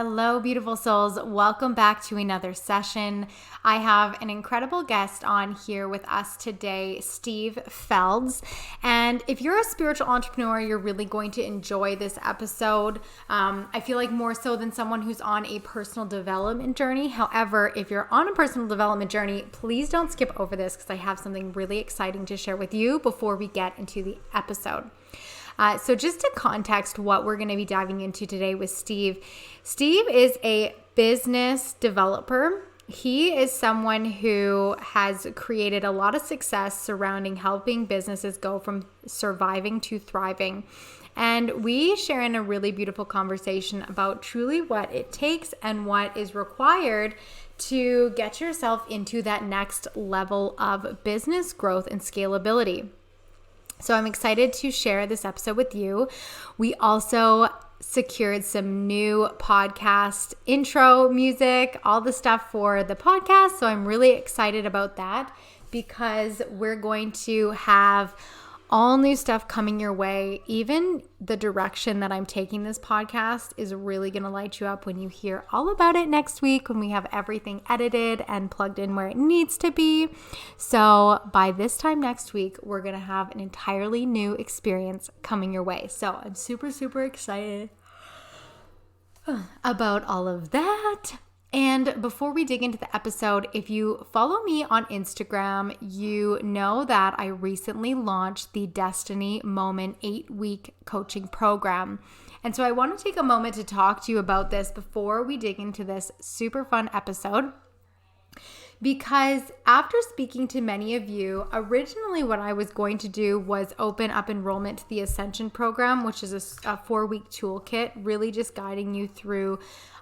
Hello, beautiful souls. Welcome back to another session. I have an incredible guest on here with us today, Steve Feld. And if you're a spiritual entrepreneur, you're really going to enjoy this episode. I feel like more so than someone who's on a personal development journey. However, if you're on a personal development journey, please don't skip over this because I have something really exciting to share with you before we get into the episode. So just to context what we're going to be diving into today with Steve. Steve is a business developer. He is someone who has created a lot of success surrounding helping businesses go from surviving to thriving. And we share in a really beautiful conversation about truly what it takes and what is required to get yourself into that next level of business growth and scalability. So I'm excited to share this episode with you. We also secured some new podcast intro music, all the stuff for the podcast. So I'm really excited about that because we're going to have all new stuff coming your way. Even the direction that I'm taking this podcast is really going to light you up when you hear all about it next week when we have everything edited and plugged in where it needs to be. So by this time next week, we're going to have an entirely new experience coming your way. So I'm super, super excited about all of that. And before we dig into the episode, if you follow me on Instagram, you know that I recently launched the Destiny Moment 8-week coaching program. And so I want to take a moment to talk to you about this before we dig into this super fun episode. Because after speaking to many of you, originally what I was going to do was open up enrollment to the Ascension program, which is a 4-week toolkit, really just guiding you through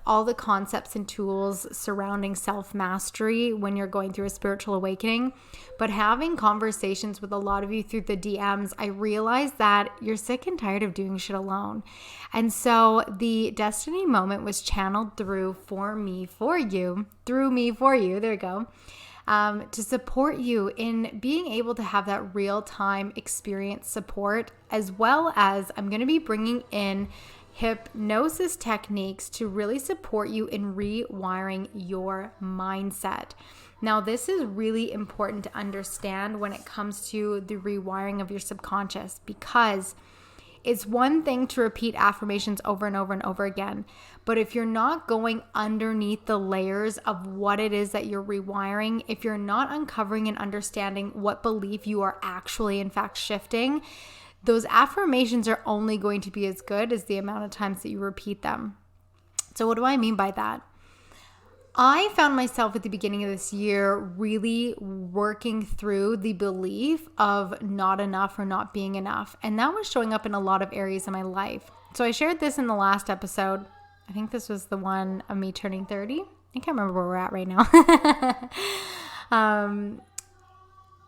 all the concepts and tools surrounding self-mastery when you're going through a spiritual awakening. But having conversations with a lot of you through the DMs, I realized that you're sick and tired of doing shit alone. And so the Destiny Moment was channeled through me for you, there you go, to support you in being able to have that real-time experience support, as well as I'm going to be bringing in hypnosis techniques to really support you in rewiring your mindset. Now, this is really important to understand when it comes to the rewiring of your subconscious, because it's one thing to repeat affirmations over and over and over again, but if you're not going underneath the layers of what it is that you're rewiring, if you're not uncovering and understanding what belief you are actually in fact shifting, those affirmations are only going to be as good as the amount of times that you repeat them. So what do I mean by that? I found myself at the beginning of this year really working through the belief of not enough or not being enough. And that was showing up in a lot of areas of my life. So I shared this in the last episode. I think this was the one of me turning 30. I can't remember where we're at right now.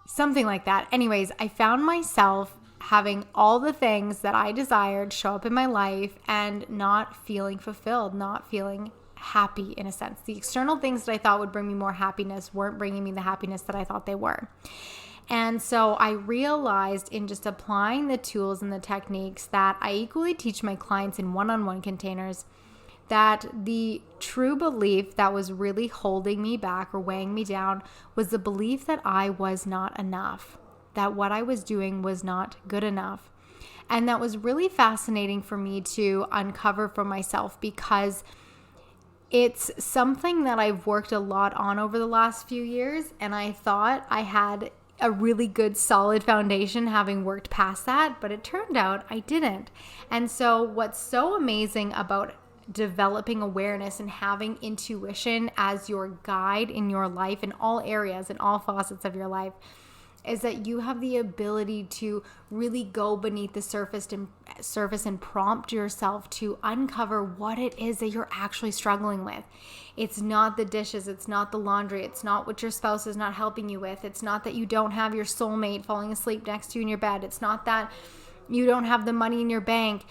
Something like that. Anyways, I found myself having all the things that I desired show up in my life and not feeling fulfilled, not feeling happy in a sense. The external things that I thought would bring me more happiness weren't bringing me the happiness that I thought they were. And so I realized in just applying the tools and the techniques that I equally teach my clients in one-on-one containers, that the true belief that was really holding me back or weighing me down was the belief that I was not enough, that what I was doing was not good enough. And that was really fascinating for me to uncover for myself, because it's something that I've worked a lot on over the last few years, and I thought I had a really good solid foundation having worked past that, but it turned out I didn't. And so what's so amazing about developing awareness and having intuition as your guide in your life in all areas, in all facets of your life, is that you have the ability to really go beneath the surface and prompt yourself to uncover what it is that you're actually struggling with. It's not the dishes, it's not the laundry, it's not what your spouse is not helping you with, it's not that you don't have your soulmate falling asleep next to you in your bed, it's not that you don't have the money in your bank.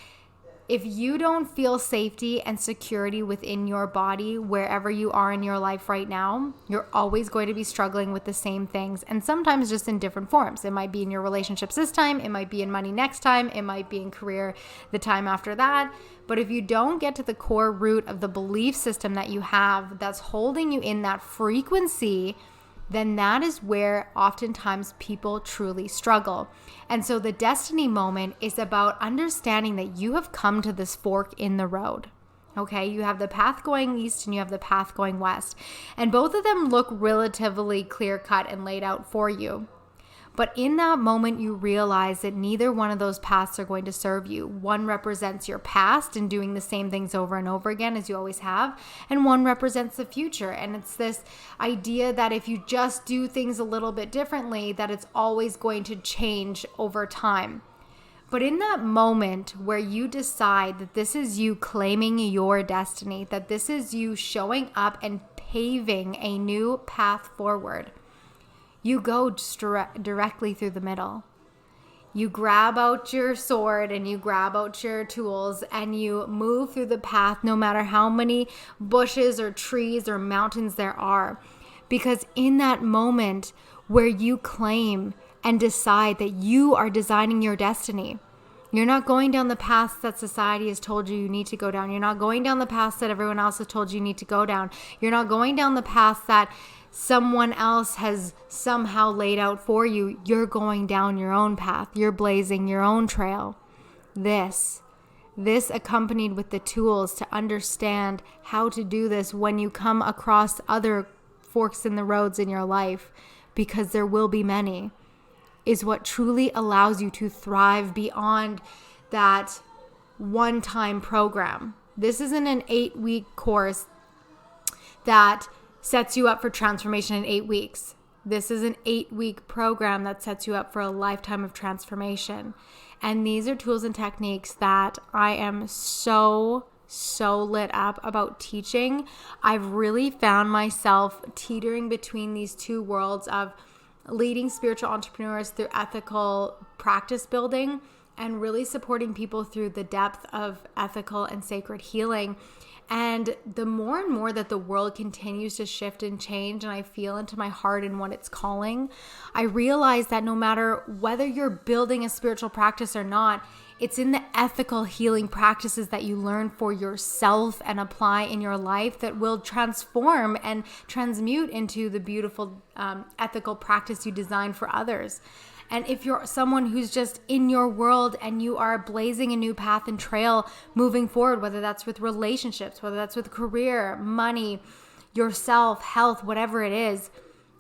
If you don't feel safety and security within your body, wherever you are in your life right now, you're always going to be struggling with the same things, and sometimes just in different forms. It might be in your relationships this time, it might be in money next time, it might be in career the time after that. But if you don't get to the core root of the belief system that you have that's holding you in that frequency, then that is where oftentimes people truly struggle. And so the destiny moment is about understanding that you have come to this fork in the road. Okay, you have the path going east and you have the path going west. And both of them look relatively clear-cut and laid out for you. But in that moment, you realize that neither one of those paths are going to serve you. One represents your past and doing the same things over and over again as you always have. And one represents the future. And it's this idea that if you just do things a little bit differently, that it's always going to change over time. But in that moment where you decide that this is you claiming your destiny, that this is you showing up and paving a new path forward, you go directly through the middle. You grab out your sword and you grab out your tools and you move through the path no matter how many bushes or trees or mountains there are. Because in that moment where you claim and decide that you are designing your destiny, you're not going down the paths that society has told you need to go down. You're not going down the paths that everyone else has told you need to go down. You're not going down the paths that someone else has somehow laid out for you. You're going down your own path. You're blazing your own trail. This accompanied with the tools to understand how to do this when you come across other forks in the roads in your life, because there will be many, is what truly allows you to thrive beyond that one-time program. This isn't an 8-week course that sets you up for transformation in 8 weeks. This is an 8-week program that sets you up for a lifetime of transformation. And these are tools and techniques that I am so lit up about teaching. I've really found myself teetering between these two worlds of leading spiritual entrepreneurs through ethical practice building and really supporting people through the depth of ethical and sacred healing. And the more and more that the world continues to shift and change, and I feel into my heart and what it's calling, I realize that no matter whether you're building a spiritual practice or not, it's in the ethical healing practices that you learn for yourself and apply in your life that will transform and transmute into the beautiful ethical practice you design for others. And if you're someone who's just in your world and you are blazing a new path and trail moving forward, whether that's with relationships, whether that's with career, money, yourself, health, whatever it is,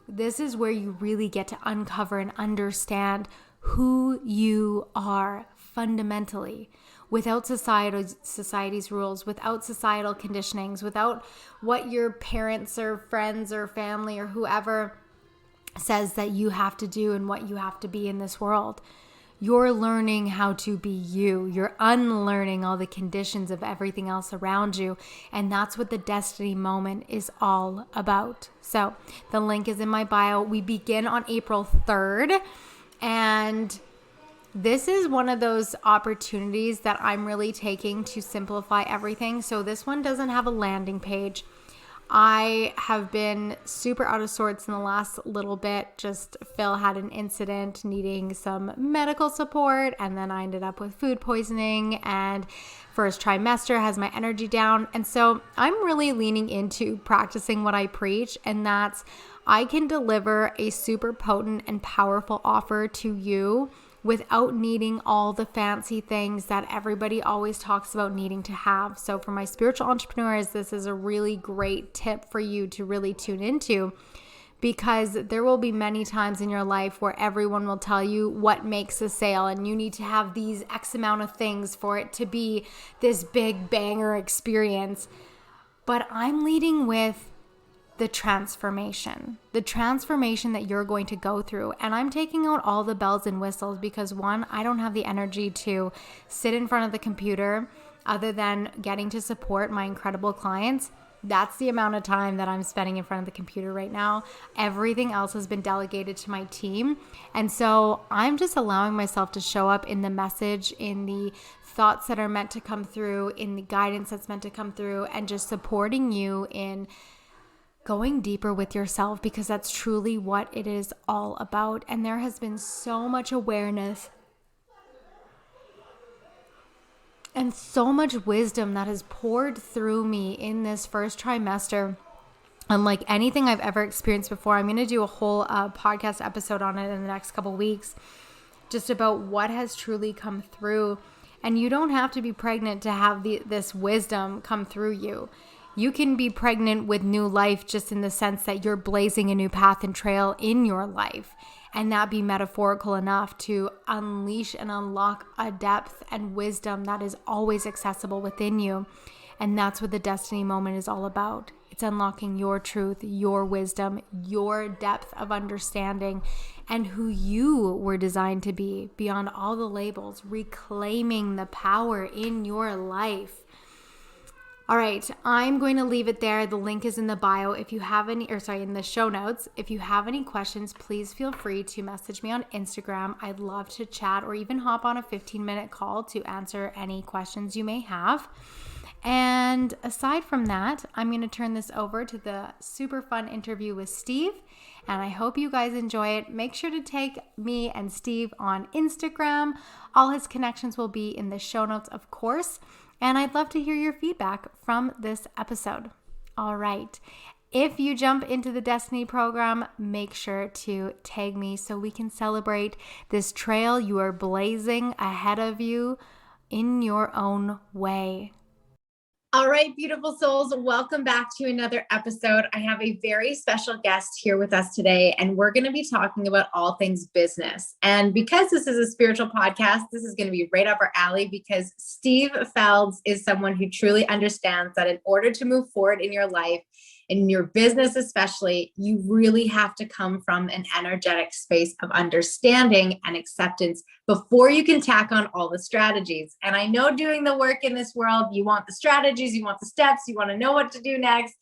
this is where you really get to uncover and understand who you are fundamentally, without society's rules, without societal conditionings, without what your parents or friends or family or whoever says that you have to do and what you have to be in this world. You're learning how to be you. You're unlearning all the conditions of everything else around you. And that's what the destiny moment is all about. So the link is in my bio. We begin on April 3rd. And this is one of those opportunities that I'm really taking to simplify everything. So this one doesn't have a landing page. I have been super out of sorts in the last little bit. Just Phil had an incident needing some medical support, and then I ended up with food poisoning, and first trimester has my energy down. And so I'm really leaning into practicing what I preach, and that's I can deliver a super potent and powerful offer to you without needing all the fancy things that everybody always talks about needing to have. So for my spiritual entrepreneurs, this is a really great tip for you to really tune into, because there will be many times in your life where everyone will tell you what makes a sale and you need to have these X amount of things for it to be this big banger experience. But I'm leading with the transformation that you're going to go through. And I'm taking out all the bells and whistles because, one, I don't have the energy to sit in front of the computer other than getting to support my incredible clients. That's the amount of time that I'm spending in front of the computer right now. Everything else has been delegated to my team. And so I'm just allowing myself to show up in the message, in the thoughts that are meant to come through, in the guidance that's meant to come through, and just supporting you in going deeper with yourself, because that's truly what it is all about. And there has been so much awareness and so much wisdom that has poured through me in this first trimester, unlike anything I've ever experienced before. I'm going to do a whole podcast episode on it in the next couple weeks, just about what has truly come through. And you don't have to be pregnant to have this wisdom come through you. You can be pregnant with new life, just in the sense that you're blazing a new path and trail in your life, and that be metaphorical enough to unleash and unlock a depth and wisdom that is always accessible within you. And that's what the destiny moment is all about. It's unlocking your truth, your wisdom, your depth of understanding, and who you were designed to be beyond all the labels, reclaiming the power in your life. All right, I'm going to leave it there. The link is in the bio. If you have any, in the show notes. If you have any questions, please feel free to message me on Instagram. I'd love to chat, or even hop on a 15-minute call to answer any questions you may have. And aside from that, I'm going to turn this over to the super fun interview with Steve. And I hope you guys enjoy it. Make sure to tag me and Steve on Instagram. All his connections will be in the show notes, of course. And I'd love to hear your feedback from this episode. All right. If you jump into the Destiny program, make sure to tag me so we can celebrate this trail you are blazing ahead of you in your own way. All right, beautiful souls, welcome back to another episode. I have a very special guest here with us today, and we're going to be talking about all things business. And because this is a spiritual podcast, this is going to be right up our alley, because Steve Feld is someone who truly understands that in order to move forward in your life, in your business especially, you really have to come from an energetic space of understanding and acceptance before you can tack on all the strategies. And I know doing the work in this world, you want the strategies, you want the steps, you want to know what to do next.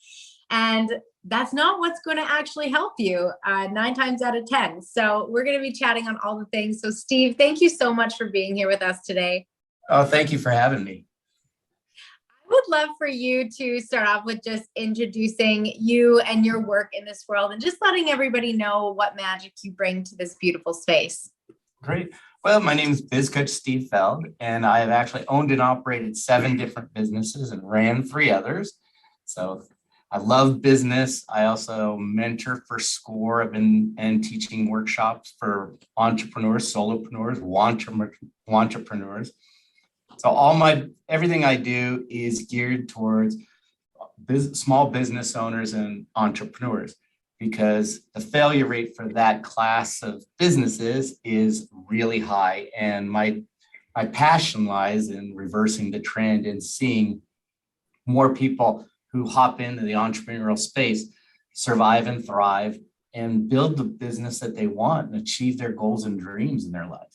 And that's not what's going to actually help you 9 times out of 10. So we're going to be chatting on all the things. So Steve, thank you so much for being here with us today. Oh, thank you for having me. I would love for you to start off with just introducing you and your work in this world, and just letting everybody know what magic you bring to this beautiful space. Great. Well, my name is Biz Coach Steve Feld, and I have actually owned and operated 7 different businesses and ran 3 others. So I love business. I also mentor for SCORE. I've been teaching workshops for entrepreneurs, solopreneurs, wantrepreneurs. So everything I do is geared towards small business owners and entrepreneurs, because the failure rate for that class of businesses is really high. And my passion lies in reversing the trend and seeing more people who hop into the entrepreneurial space survive and thrive and build the business that they want and achieve their goals and dreams in their life.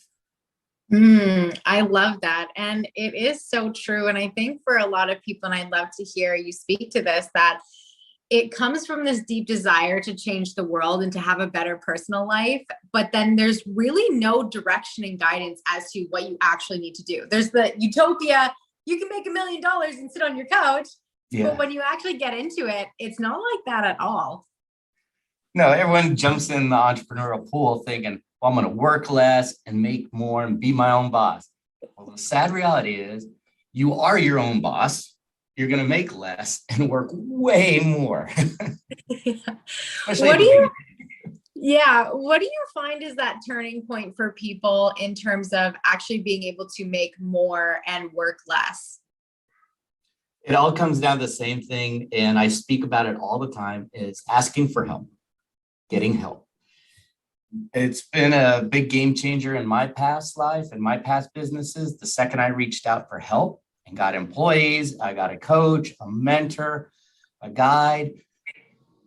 I love that. And it is so true. And I think for a lot of people, and I'd love to hear you speak to this, that it comes from this deep desire to change the world and to have a better personal life. But then there's really no direction and guidance as to what you actually need to do. There's the utopia, you can make $1 million and sit on your couch. Yeah. But when you actually get into it, it's not like that at all. No, everyone jumps in the entrepreneurial pool thinking, well, I'm going to work less and make more and be my own boss. Well, the sad reality is you are your own boss. You're going to make less and work way more. What do you find is that turning point for people in terms of actually being able to make more and work less? It all comes down to the same thing, and I speak about it all the time, is asking for help, getting help. It's been a big game changer in my past life and my past businesses. The second I reached out for help and got employees, I got a coach, a mentor, a guide,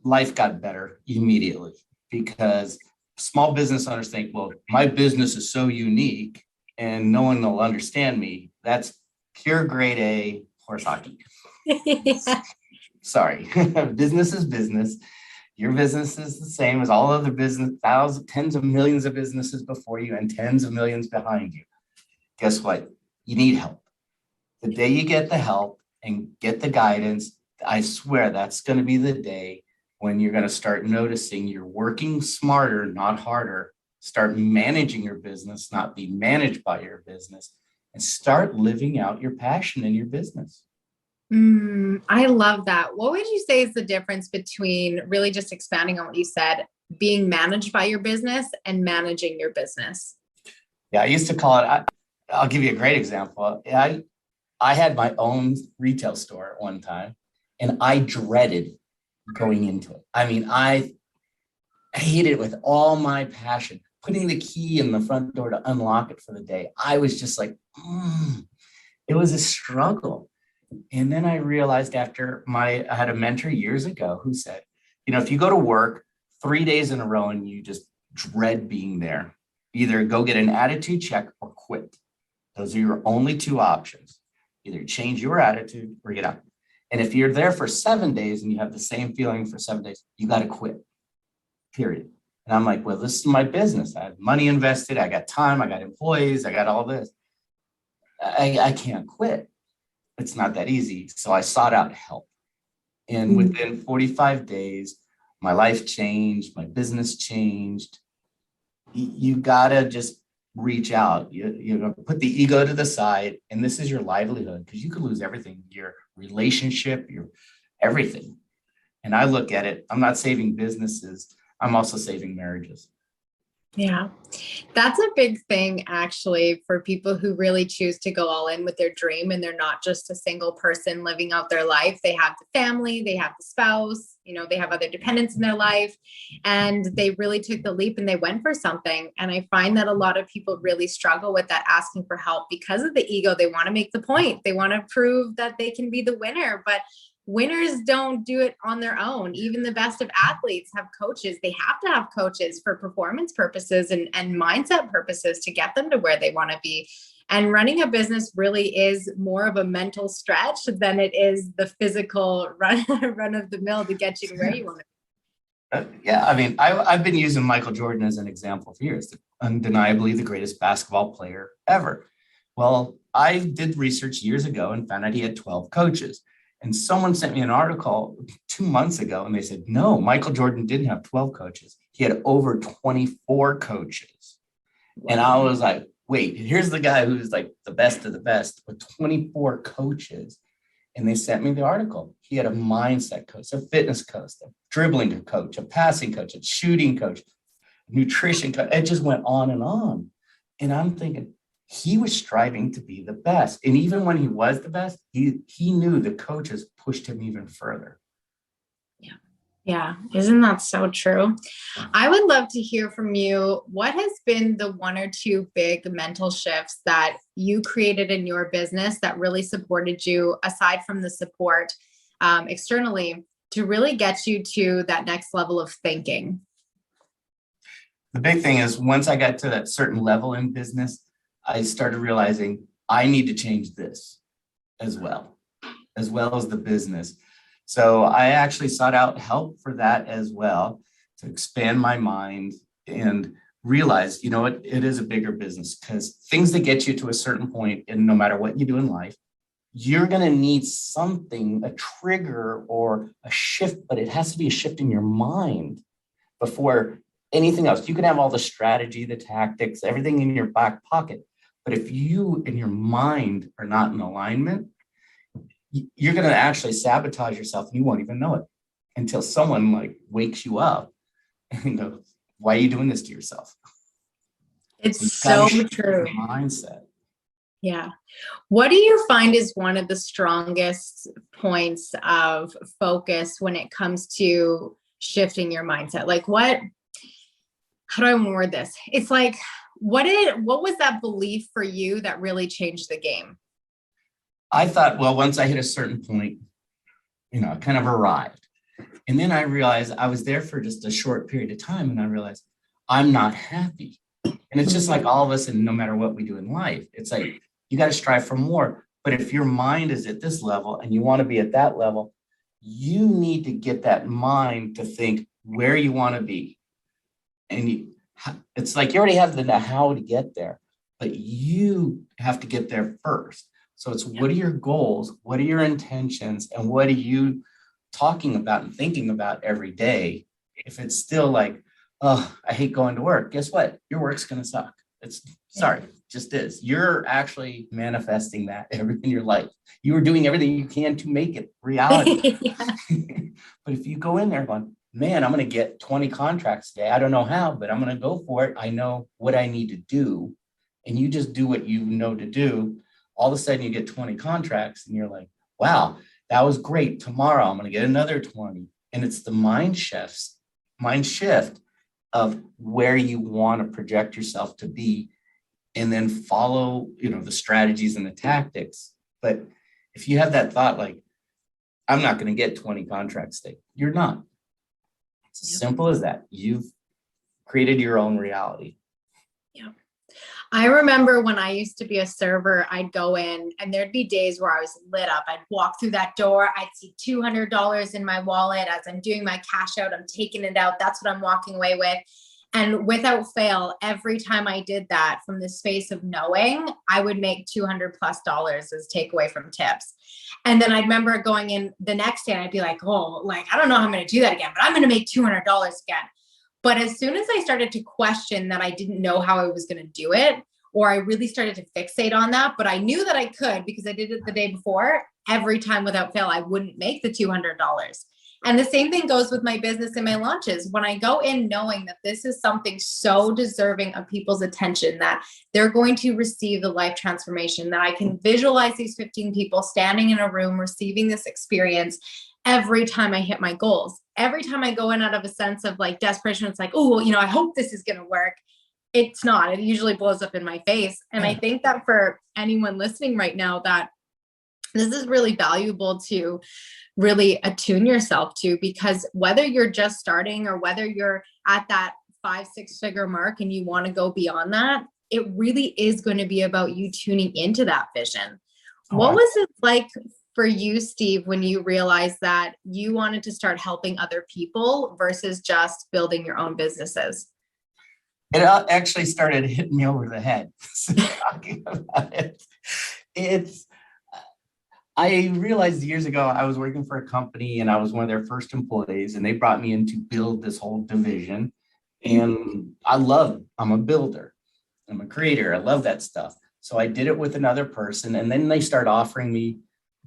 life got better immediately, because small business owners think, well, my business is so unique and no one will understand me. That's pure grade A horse hockey. Yeah. Sorry, business is business. Your business is the same as all other business, thousands, tens of millions of businesses before you and tens of millions behind you. Guess what? You need help. The day you get the help and get the guidance, I swear that's going to be the day when you're going to start noticing you're working smarter, not harder. Start managing your business, not be managed by your business, and start living out your passion in your business. I love that. What would you say is the difference between, really just expanding on what you said, being managed by your business and managing your business? Yeah, I used to call it, I'll give you a great example. I had my own retail store at one time, and I dreaded going into it. I mean, I hated it with all my passion. Putting the key in the front door to unlock it for the day, I was just like, it was a struggle. And then I realized I had a mentor years ago who said, if you go to work 3 days in a row and you just dread being there, either go get an attitude check or quit. Those are your only two options. Either change your attitude or get out. And if you're there for 7 days and you have the same feeling for 7 days, you got to quit, period. And I'm like, well, this is my business. I have money invested. I got time. I got employees. I got all this. I can't quit. It's not that easy. So I sought out help. And within 45 days, my life changed. My business changed. You got to just reach out. You put the ego to the side. And this is your livelihood, because you could lose everything, your relationship, your everything. And I look at it, I'm not saving businesses. I'm also saving marriages. Yeah, that's a big thing, actually, for people who really choose to go all in with their dream, and they're not just a single person living out their life. They have the family, they have the spouse, they have other dependents in their life, and they really took the leap and they went for something. And I find that a lot of people really struggle with that, asking for help, because of the ego. They want to make the point. They want to prove that they can be the winner, but winners don't do it on their own. Even the best of athletes have coaches. They have to have coaches for performance purposes and mindset purposes to get them to where they want to be. And running a business really is more of a mental stretch than it is the physical run of the mill to get you to where you want to be. Yeah, I mean, I've been using Michael Jordan as an example for years, undeniably the greatest basketball player ever. Well, I did research years ago and found out he had 12 coaches. And someone sent me an article 2 months ago, and they said, no, Michael Jordan didn't have 12 coaches. He had over 24 coaches. Wow. And I was like, wait, here's the guy who's like the best of the best with 24 coaches. And they sent me the article. He had a mindset coach, a fitness coach, a dribbling coach, a passing coach, a shooting coach, nutrition coach. It just went on and on. And I'm thinking, he was striving to be the best. And even when he was the best, he knew the coaches pushed him even further. Yeah. Isn't that so true? I would love to hear from you. What has been the one or two big mental shifts that you created in your business that really supported you, aside from the support externally, to really get you to that next level of thinking? The big thing is, once I got to that certain level in business, I started realizing I need to change this as well as the business. So I actually sought out help for that as well, to expand my mind and realize, it is a bigger business, because things that get you to a certain point, and no matter what you do in life, you're going to need something, a trigger or a shift, but it has to be a shift in your mind before anything else. You can have all the strategy, the tactics, everything in your back pocket. But if you and your mind are not in alignment, you're going to actually sabotage yourself, and you won't even know it until someone wakes you up and goes, why are you doing this to yourself? It's so true. Mindset. Yeah. What do you find is one of the strongest points of focus when it comes to shifting your mindset? How do I word this? It's like, what was that belief for you that really changed the game? I thought, well, once I hit a certain point, I kind of arrived. And then I realized I was there for just a short period of time, and I realized I'm not happy. And it's just like all of us, and no matter what we do in life, it's like, you got to strive for more. But if your mind is at this level and you want to be at that level, you need to get that mind to think where you want to be. And it's like you already have the how to get there, but you have to get there first. So it's what are your goals? What are your intentions? And what are you talking about and thinking about every day? If it's still like, oh, I hate going to work, guess what? Your work's going to suck. It's sorry, just is. You're actually manifesting that in your life. You are doing everything you can to make it reality. But if you go in there going, man, I'm going to get 20 contracts today. I don't know how, but I'm going to go for it. I know what I need to do. And you just do what you know to do. All of a sudden you get 20 contracts and you're like, wow, that was great. Tomorrow I'm going to get another 20. And it's the mind shift of where you want to project yourself to be, and then follow, the strategies and the tactics. But if you have that thought, like, I'm not going to get 20 contracts today, you're not. It's as simple as that. You've created your own reality. Yeah. I remember when I used to be a server, I'd go in and there'd be days where I was lit up. I'd walk through that door. I'd see $200 in my wallet. As I'm doing my cash out, I'm taking it out. That's what I'm walking away with. And without fail, every time I did that from the space of knowing, I would make $200+ as takeaway from tips. And then I remember going in the next day and I'd be like, oh, like, I don't know how I'm going to do that again, but I'm going to make $200 again. But as soon as I started to question that I didn't know how I was going to do it, or I really started to fixate on that, but I knew that I could because I did it the day before, every time without fail, I wouldn't make the $200. And the same thing goes with my business and my launches. When I go in knowing that this is something so deserving of people's attention, that they're going to receive the life transformation, that I can visualize these 15 people standing in a room receiving this experience every time I hit my goals. Every time I go in out of a sense of like desperation, it's like, oh, I hope this is going to work. It's not. It usually blows up in my face. And I think that for anyone listening right now, that this is really valuable to really attune yourself to, because whether you're just starting or whether you're at that 5-6 figure mark and you want to go beyond that, it really is going to be about you tuning into that vision. What was it like for you, Steve, when you realized that you wanted to start helping other people versus just building your own businesses? It actually started hitting me over the head. Talking about it. I realized years ago, I was working for a company and I was one of their first employees, and they brought me in to build this whole division. And I'm a builder. I'm a creator. I love that stuff. So I did it with another person. And then they start offering me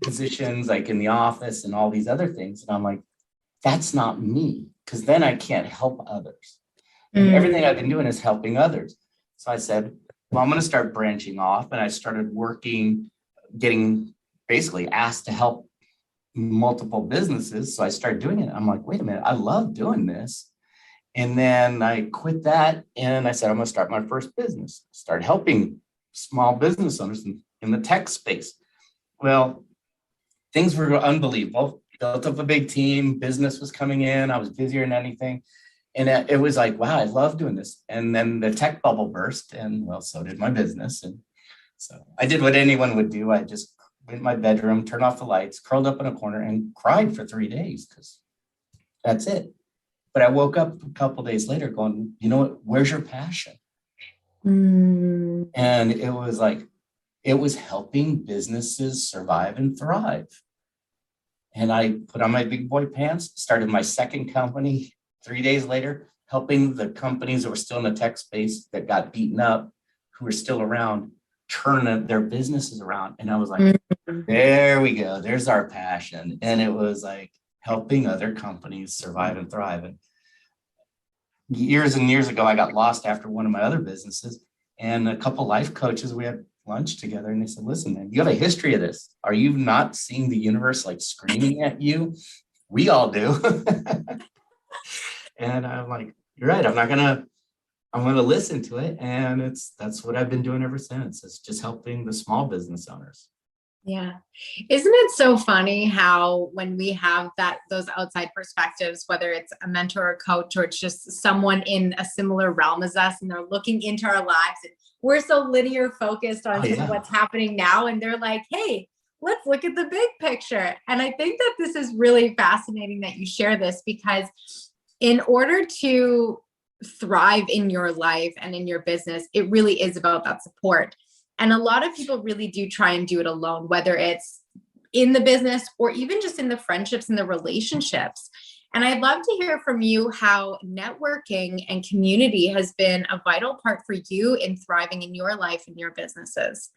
positions like in the office and all these other things. And I'm like, that's not me, because then I can't help others. And everything I've been doing is helping others. So I said, well, I'm going to start branching off. And I started getting basically asked to help multiple businesses. So I started doing it. I'm like, wait a minute, I love doing this. And then I quit that. And I said, I'm going to start my first business. Start helping small business owners in the tech space. Well, things were unbelievable. Built up a big team. Business was coming in. I was busier than anything. And it was like, wow, I love doing this. And then the tech bubble burst, and well, so did my business. And so I did what anyone would do. I just went in my bedroom, turned off the lights, curled up in a corner and cried for 3 days, because that's it. But I woke up a couple of days later going, you know what, where's your passion? And it was like, it was helping businesses survive and thrive. And I put on my big boy pants, started my second company 3 days later, helping the companies that were still in the tech space that got beaten up, who were still around, turn their businesses around. And I was like, there we go. There's our passion. And it was like helping other companies survive and thrive. And years and years ago, I got lost after one of my other businesses, and a couple life coaches, we had lunch together, and they said, listen, man, you have a history of this. Are you not seeing the universe like screaming at you? We all do. And I'm like, you're right. I'm going to listen to it. And that's what I've been doing ever since. It's just helping the small business owners. Yeah. Isn't it so funny how when we have those outside perspectives, whether it's a mentor or coach, or it's just someone in a similar realm as us, and they're looking into our lives, and we're so linear focused on just what's happening now. And they're like, hey, let's look at the big picture. And I think that this is really fascinating that you share this, because in order to thrive in your life and in your business, it really is about that support. And a lot of people really do try and do it alone, whether it's in the business or even just in the friendships and the relationships. And I'd love to hear from you how networking and community has been a vital part for you in thriving in your life and your businesses.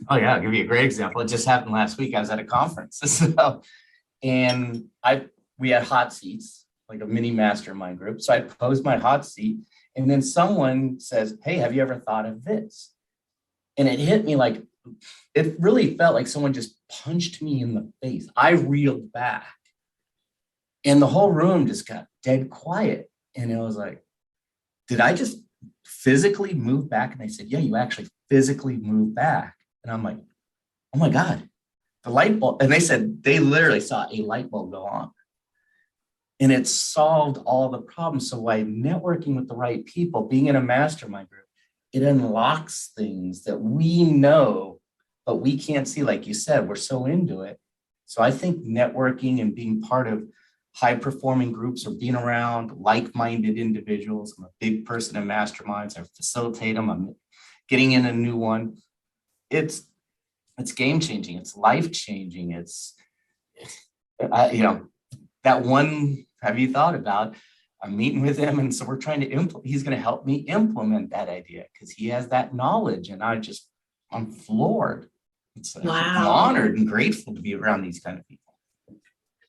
Oh yeah, I'll give you a great example. It just happened last week. I was at a conference. So, and we had hot seats, like a mini mastermind group. So I posed my hot seat, and then someone says, "Hey, have you ever thought of this?" And it hit me like, it really felt like someone just punched me in the face. I reeled back, and the whole room just got dead quiet. And it was like, did I just physically move back? And they said, yeah, you actually physically moved back. And I'm like, oh my God, the light bulb. And they said they literally saw a light bulb go on. And it solved all the problems. So by networking with the right people, being in a mastermind group, it unlocks things that we know, but we can't see. Like you said, we're so into it. So I think networking and being part of high performing groups or being around like-minded individuals. I'm a big person in masterminds. I facilitate them. I'm getting in a new one. It's game changing. It's life changing. That one. Have you thought about? I'm meeting with him, and so we're trying to he's going to help me implement that idea because he has that knowledge, and I'm floored. Wow. I'm honored and grateful to be around these kind of people.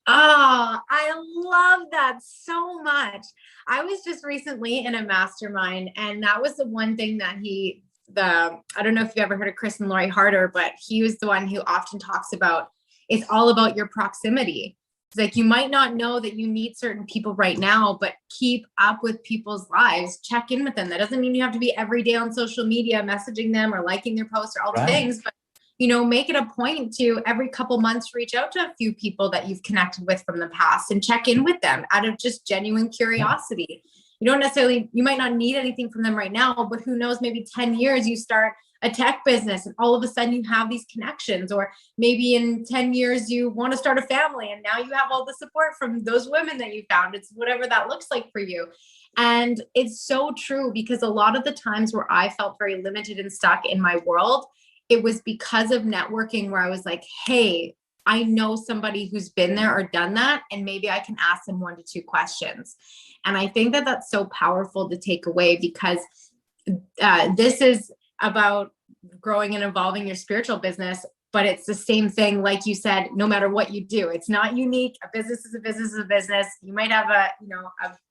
Oh, I love that so much. I was just recently in a mastermind, and that was the one thing that I don't know if you've ever heard of Chris and Lori Harder, but he was the one who often talks about, it's all about your proximity. It's like, you might not know that you need certain people right now, but keep up with people's lives, check in with them. That doesn't mean you have to be every day on social media, messaging them or liking their posts or all the things, but make it a point to every couple months reach out to a few people that you've connected with from the past and check in with them out of just genuine curiosity. You might not need anything from them right now, but who knows, maybe 10 years you start a tech business and all of a sudden you have these connections, or maybe in 10 years you want to start a family and now you have all the support from those women that you found. It's whatever that looks like for you. And it's so true, because a lot of the times where I felt very limited and stuck in my world, it was because of networking, where I was like, hey, I know somebody who's been there or done that, and maybe I can ask them 1 to 2 questions. And I think that that's so powerful to take away, because this is about growing and evolving your spiritual business, but it's the same thing. Like you said, no matter what you do, it's not unique. A business is a business is a business. You might have a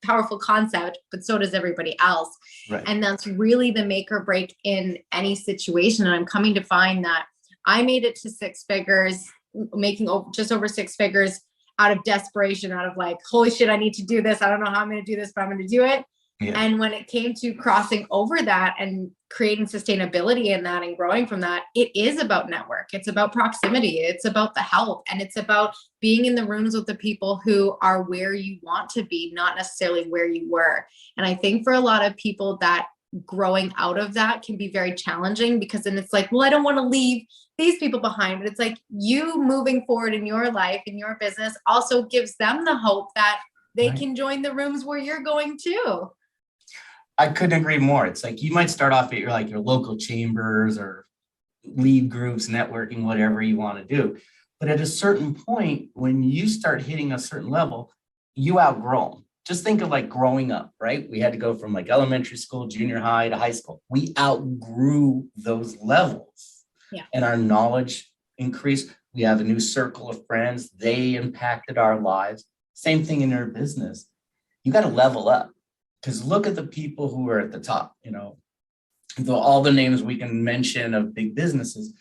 powerful concept, but so does everybody else. Right. And that's really the make or break in any situation. And I'm coming to find that I made it to 6 figures, making just over 6 figures out of desperation, out of like, holy shit, I need to do this. I don't know how I'm going to do this, but I'm going to do it. Yeah. And when it came to crossing over that and creating sustainability in that and growing from that, it is about network. It's about proximity. It's about the help. And it's about being in the rooms with the people who are where you want to be, not necessarily where you were. And I think for a lot of people, that growing out of that can be very challenging, because then it's like, well, I don't want to leave these people behind. But it's like, you moving forward in your life, in your business, also gives them the hope that they can join the rooms where you're going too. I couldn't agree more. It's like, you might start off at your local chambers or lead groups, networking, whatever you want to do. But at a certain point, when you start hitting a certain level, you outgrow them. Just think of like growing up, right? We had to go from like elementary school, junior high to high school. We outgrew those levels. Yeah. And our knowledge increased. We have a new circle of friends. They impacted our lives. Same thing in your business. You got to level up. Because look at the people who are at the top, all the names we can mention of big businesses.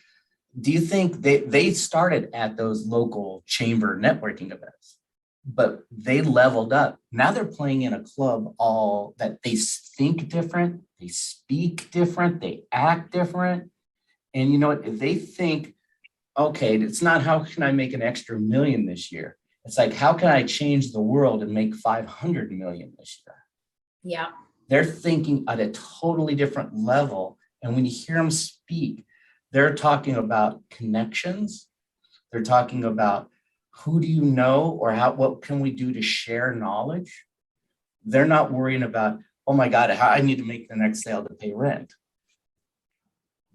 Do you think they started at those local chamber networking events, but they leveled up? Now they're playing in a club all that they think different, they speak different, they act different. And you know what? If they think, okay, it's not how can I make an extra million this year? It's like, how can I change the world and make 500 million this year? Yeah. They're thinking at a totally different level. And when you hear them speak, they're talking about connections. They're talking about who do you know or what can we do to share knowledge? They're not worrying about, oh my God, how I need to make the next sale to pay rent.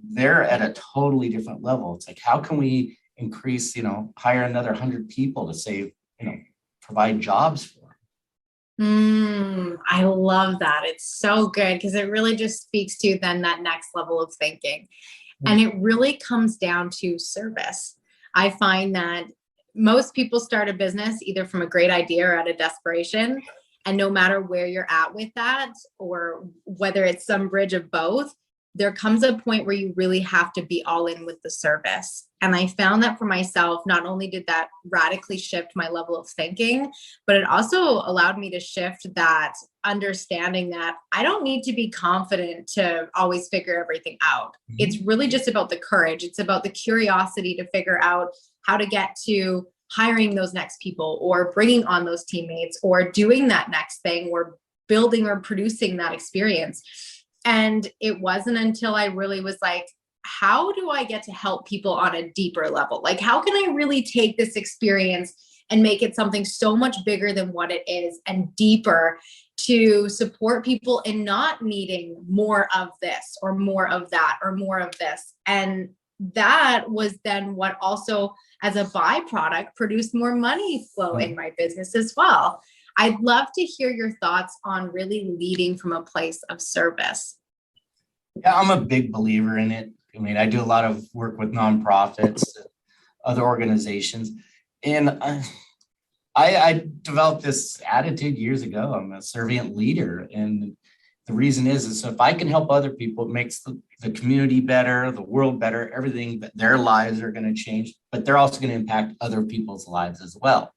They're at a totally different level. It's like, how can we increase, hire another 100 people to save, provide jobs for? I love that. It's so good because it really just speaks to then that next level of thinking. And it really comes down to service. I find that most people start a business either from a great idea or out of desperation. And no matter where you're at with that, or whether it's some bridge of both, there comes a point where you really have to be all in with the service. And I found that for myself, not only did that radically shift my level of thinking, but it also allowed me to shift that understanding that I don't need to be confident to always figure everything out. It's really just about the courage. It's about the curiosity to figure out how to get to hiring those next people, or bringing on those teammates, or doing that next thing, or building or producing that experience. And it wasn't until I really was like, how do I get to help people on a deeper level? Like, how can I really take this experience and make it something so much bigger than what it is, and deeper, to support people in not needing more of this or more of that or more of this. And that was then what also, as a byproduct, produced more money flow in my business as well. I'd love to hear your thoughts on really leading from a place of service. Yeah, I'm a big believer in it. I mean, I do a lot of work with nonprofits, other organizations, and I developed this attitude years ago. I'm a servant leader, and the reason is so if I can help other people, it makes the community better, the world better, everything. Their lives are going to change, but they're also going to impact other people's lives as well.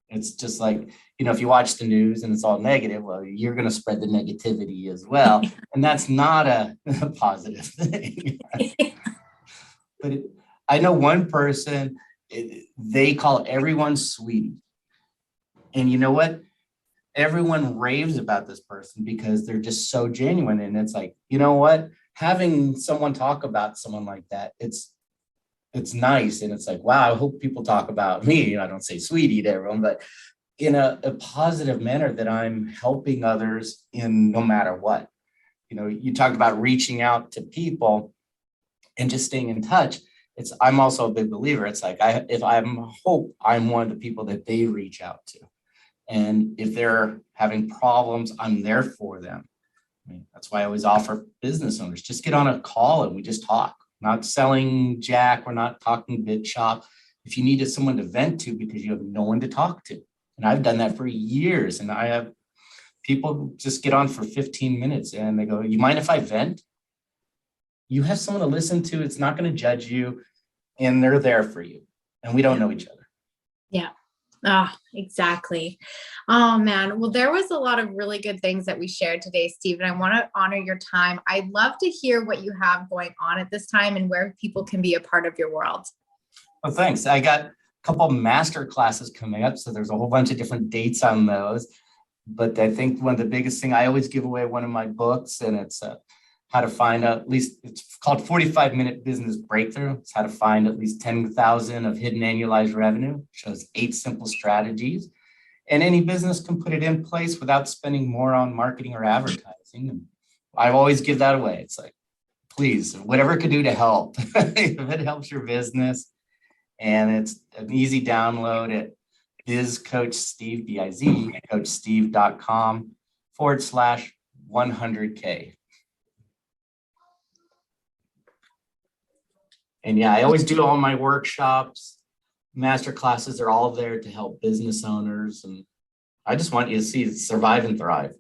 It's just like, if you watch the news and it's all negative, well, you're going to spread the negativity as well. And that's not a positive thing. But I know one person, they call everyone sweetie. And you know what? Everyone raves about this person because they're just so genuine. And it's like, you know what? Having someone talk about someone like that, it's nice. And it's like, wow, I hope people talk about me. I don't say sweetie to everyone, but in a positive manner, that I'm helping others in no matter what. You talk about reaching out to people and just staying in touch. I'm also a big believer. It's like, I'm one of the people that they reach out to. And if they're having problems, I'm there for them. I mean, that's why I always offer business owners, just get on a call and we just talk. Not selling jack, we're not talking bid shop. If you needed someone to vent to because you have no one to talk to. And I've done that for years. And I have people just get on for 15 minutes and they go, you mind if I vent? You have someone to listen to. It's not going to judge you. And they're there for you. And we don't know each other. Yeah. Oh, exactly. Oh man. Well, there was a lot of really good things that we shared today, Steve, and I want to honor your time. I'd love to hear what you have going on at this time and where people can be a part of your world. Well, thanks. I got a couple of master classes coming up. So there's a whole bunch of different dates on those. But I think one of the biggest thing, I always give away one of my books, and it's how to find out, at least it's called 45-minute business breakthrough. It's how to find at least 10,000 of hidden annualized revenue. It shows 8 simple strategies, and any business can put it in place without spending more on marketing or advertising. And I always give that away. It's like, please, whatever it could do to help, if it helps your business. And it's an easy download at bizcoachsteve, B-I-Z, coachsteve.com/100K. And yeah, I always do all my workshops, master classes are all there to help business owners. And I just want you to see it survive and thrive.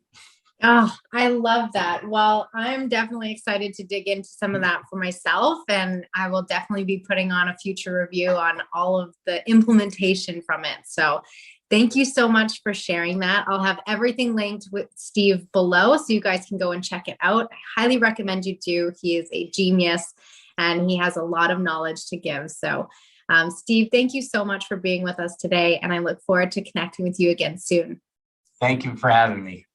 Oh, I love that. Well, I'm definitely excited to dig into some of that for myself. And I will definitely be putting on a future review on all of the implementation from it. So thank you so much for sharing that. I'll have everything linked with Steve below so you guys can go and check it out. I highly recommend you do. He is a genius and he has a lot of knowledge to give. So Steve, thank you so much for being with us today. And I look forward to connecting with you again soon. Thank you for having me.